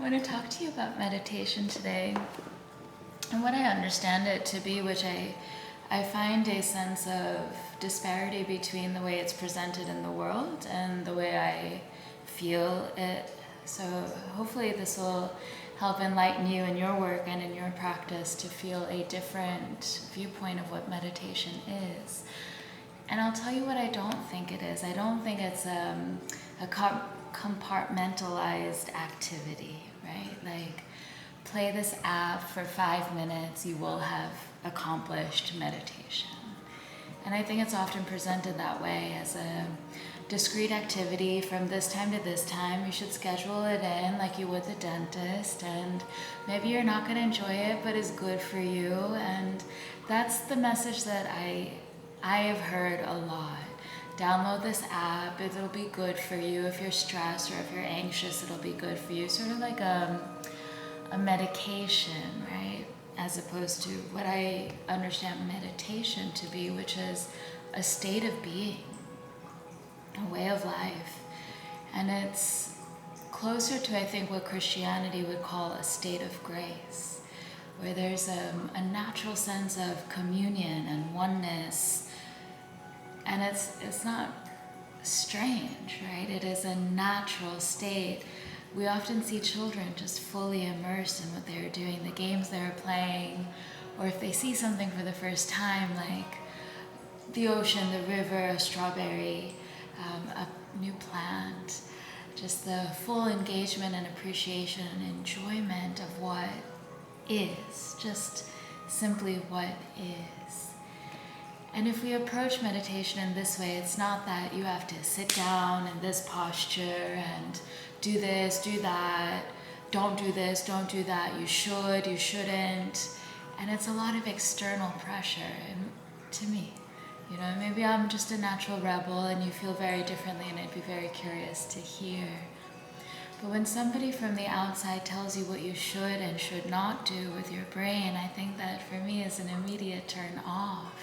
want to talk to you about meditation today and what I understand it to be, which I find a sense of disparity between the way it's presented in the world and the way I feel it. So hopefully this will help enlighten you in your work and in your practice to feel a different viewpoint of what meditation is. And I'll tell you what I don't think it is. I don't think it's a compartmentalized activity, right? Like, play this app for 5 minutes, you will have accomplished meditation. And I think it's often presented that way as a discrete activity from this time to this time. You should schedule it in like you would the dentist, and maybe you're not going to enjoy it, but it's good for you. And that's the message that I have heard a lot. Download this app, it'll be good for you. If you're stressed or if you're anxious, it'll be good for you. Sort of like a medication, right? As opposed to what I understand meditation to be, which is a state of being, a way of life. And it's closer to, I think, what Christianity would call a state of grace, where there's a natural sense of communion and oneness. And it's not strange, right? It is a natural state. We often see children just fully immersed in what they're doing, the games they're playing, or if they see something for the first time, like the ocean, the river, a strawberry, a new plant, just the full engagement and appreciation and enjoyment of what is, just simply what is. And if we approach meditation in this way, it's not that you have to sit down in this posture and do this, do that, don't do this, don't do that, you should, you shouldn't. And it's a lot of external pressure to me. You know, maybe I'm just a natural rebel and you feel very differently, and I'd be very curious to hear. But when somebody from the outside tells you what you should and should not do with your brain, I think that for me is an immediate turn off.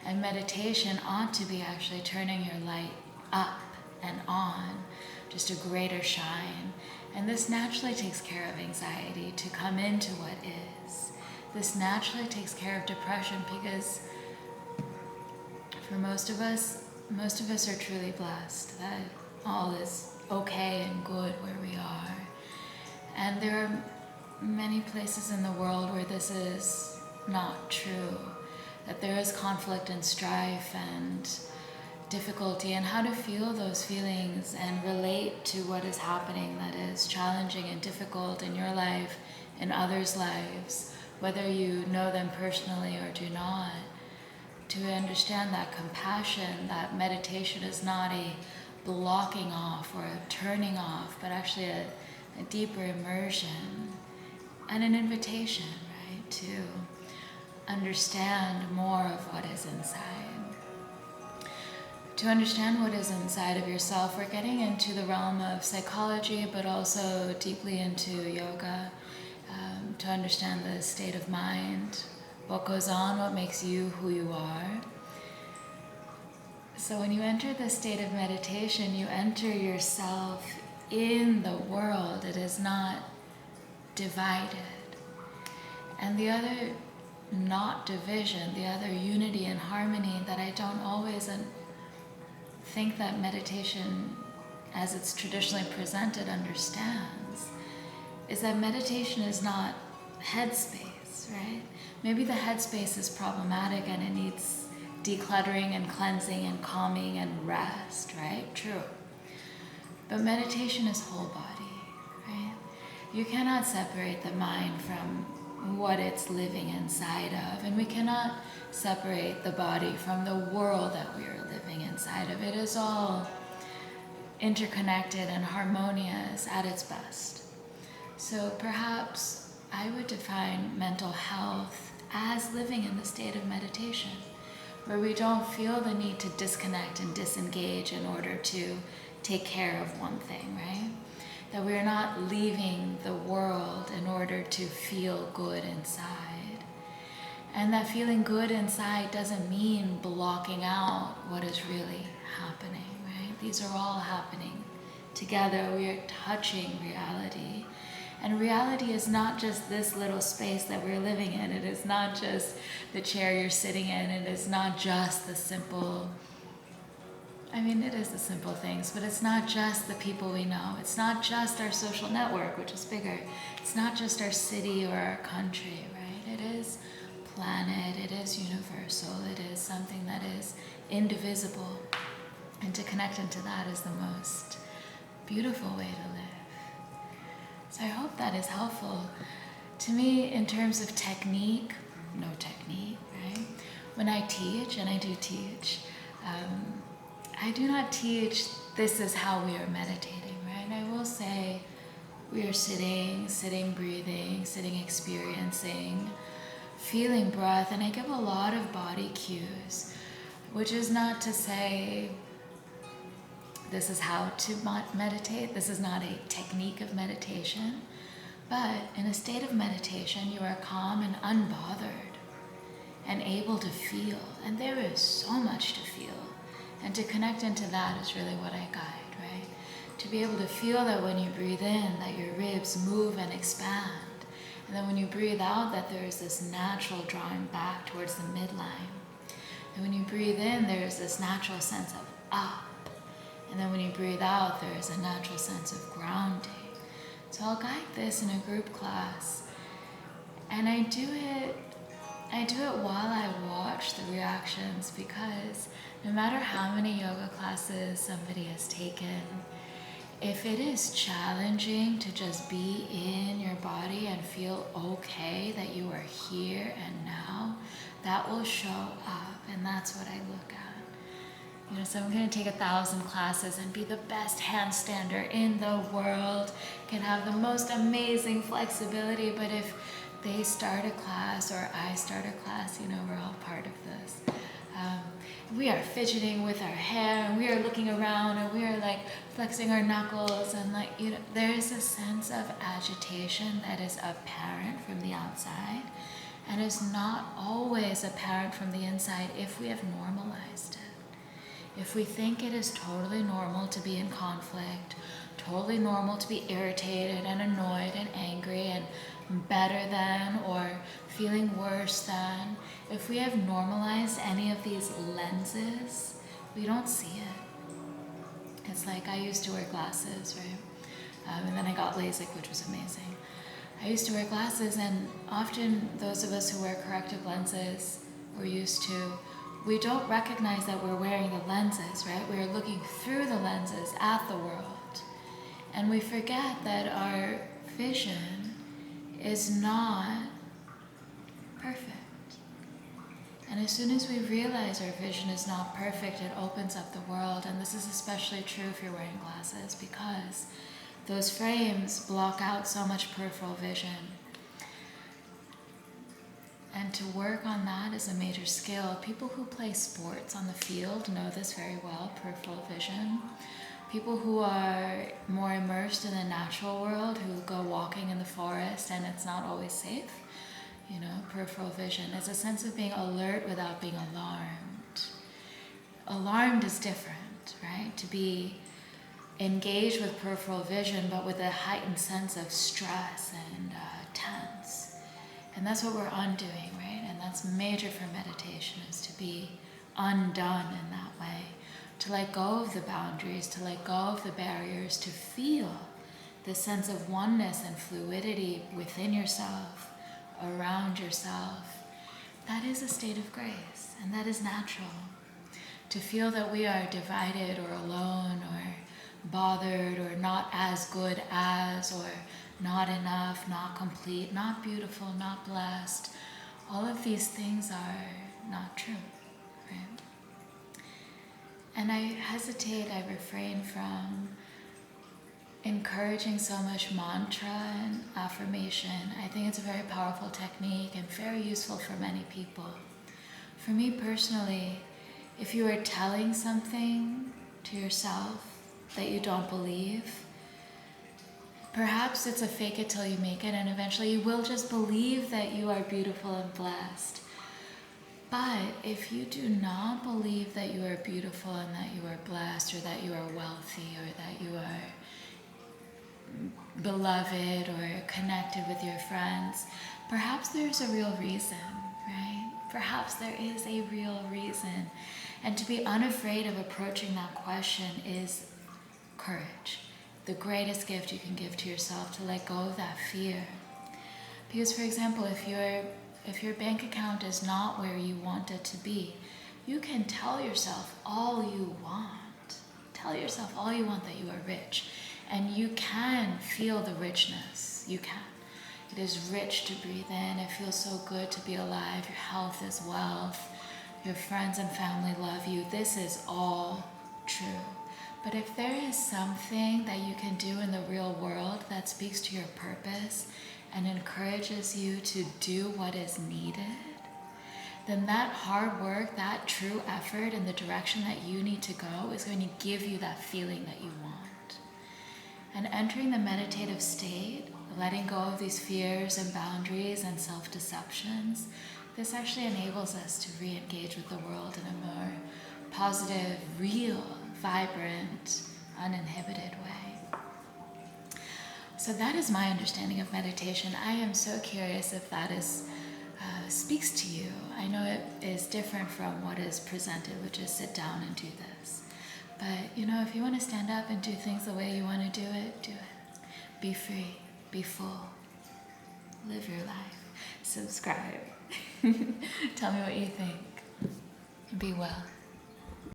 And meditation ought to be actually turning your light up and on, just a greater shine. And this naturally takes care of anxiety, to come into what is. This naturally takes care of depression, because for most of us are truly blessed that all is okay and good where we are. And there are many places in the world where this is not true, that there is conflict and strife and difficulty, and how to feel those feelings and relate to what is happening that is challenging and difficult in your life, in others' lives, whether you know them personally or do not. To understand that compassion, that meditation is not a blocking off or a turning off, but actually a deeper immersion and an invitation, right, to understand more of what is inside. To understand what is inside of yourself, we're getting into the realm of psychology, but also deeply into yoga, to understand the state of mind, what goes on, what makes you who you are. So when you enter the state of meditation, you enter yourself in the world. It is not divided. And the other not division, the other unity and harmony that I don't always think that meditation, as it's traditionally presented, understands, is that meditation is not headspace, right? Maybe the headspace is problematic and it needs decluttering and cleansing and calming and rest, right? True. But meditation is whole body, right? You cannot separate the mind from what it's living inside of, and we cannot separate the body from the world that we are living inside of. It is all interconnected and harmonious at its best. So perhaps I would define mental health as living in the state of meditation, where we don't feel the need to disconnect and disengage in order to take care of one thing, right? That we're not leaving the world in order to feel good inside. And that feeling good inside doesn't mean blocking out what is really happening, right? These are all happening together. We are touching reality. And reality is not just this little space that we're living in. It is not just the chair you're sitting in. It is not just the simple, it is the simple things, but it's not just the people we know. It's not just our social network, which is bigger. It's not just our city or our country, right? It is planet, it is universal, it is something that is indivisible. And to connect into that is the most beautiful way to live. So I hope that is helpful. To me, in terms of technique, no technique, right? When I teach, and I do teach, I do not teach this is how we are meditating, right? I will say we are sitting, breathing, sitting, experiencing, feeling breath, and I give a lot of body cues, which is not to say this is how to meditate. This is not a technique of meditation, but in a state of meditation, you are calm and unbothered and able to feel, and there is so much to feel. And to connect into that is really what I guide, right? To be able to feel that when you breathe in, that your ribs move and expand. And then when you breathe out, that there is this natural drawing back towards the midline. And when you breathe in, there is this natural sense of up. And then when you breathe out, there is a natural sense of grounding. So I'll guide this in a group class. And I do it while I watch the reactions, because no matter how many yoga classes somebody has taken, if it is challenging to just be in your body and feel okay that you are here and now, that will show up, and that's what I look at. So I'm going to take 1,000 classes and be the best handstander in the world, can have the most amazing flexibility, but if they start a class or I start a class, we're all part of this. We are fidgeting with our hair, and we are looking around, and we are flexing our knuckles, and there is a sense of agitation that is apparent from the outside and is not always apparent from the inside if we have normalized it. If we think it is totally normal to be in conflict, totally normal to be irritated and annoyed and angry and better than or feeling worse than, if we have normalized any of these lenses, we don't see it. It's like I used to wear glasses, right? And then I got LASIK, which was amazing. I used to wear glasses, and often those of us who wear corrective lenses, we're used to, we don't recognize that we're wearing the lenses, right? We're looking through the lenses at the world. And we forget that our vision is not perfect. And as soon as we realize our vision is not perfect, it opens up the world. And this is especially true if you're wearing glasses, because those frames block out so much peripheral vision. And to work on that is a major skill. People who play sports on the field know this very well, peripheral vision. People who are more immersed in the natural world, who go walking in the forest and it's not always safe, peripheral vision is a sense of being alert without being alarmed. Alarmed is different, right? To be engaged with peripheral vision, but with a heightened sense of stress and tense. And that's what we're undoing, right? And that's major for meditation, is to be undone in that way. To let go of the boundaries, to let go of the barriers, to feel the sense of oneness and fluidity within yourself, around yourself. That is a state of grace, and that is natural. To feel that we are divided or alone or bothered or not as good as, or not enough, not complete, not beautiful, not blessed, all of these things are not true, right? And I hesitate, I refrain from encouraging so much mantra and affirmation. I think it's a very powerful technique and very useful for many people. For me personally, if you are telling something to yourself that you don't believe, perhaps it's a fake it till you make it, and eventually you will just believe that you are beautiful and blessed. But if you do not believe that you are beautiful and that you are blessed, or that you are wealthy, or that you are beloved or connected with your friends, perhaps there's a real reason, right? Perhaps there is a real reason. And to be unafraid of approaching that question is courage. The greatest gift you can give to yourself, to let go of that fear. Because, for example, if your bank account is not where you want it to be, you can tell yourself all you want. Tell yourself all you want that you are rich. And you can feel the richness. You can. It is rich to breathe in. It feels so good to be alive. Your health is wealth. Your friends and family love you. This is all true. But if there is something that you can do in the real world that speaks to your purpose and encourages you to do what is needed, then that hard work, that true effort in the direction that you need to go is going to give you that feeling that you want. And entering the meditative state, letting go of these fears and boundaries and self-deceptions, this actually enables us to re-engage with the world in a more positive, real, vibrant, uninhibited way. So that is my understanding of meditation. I am so curious if that speaks to you. I know it is different from what is presented, which is sit down and do this. But, if you want to stand up and do things the way you want to do it, do it. Be free, be full, live your life, subscribe. Tell me what you think, and be well.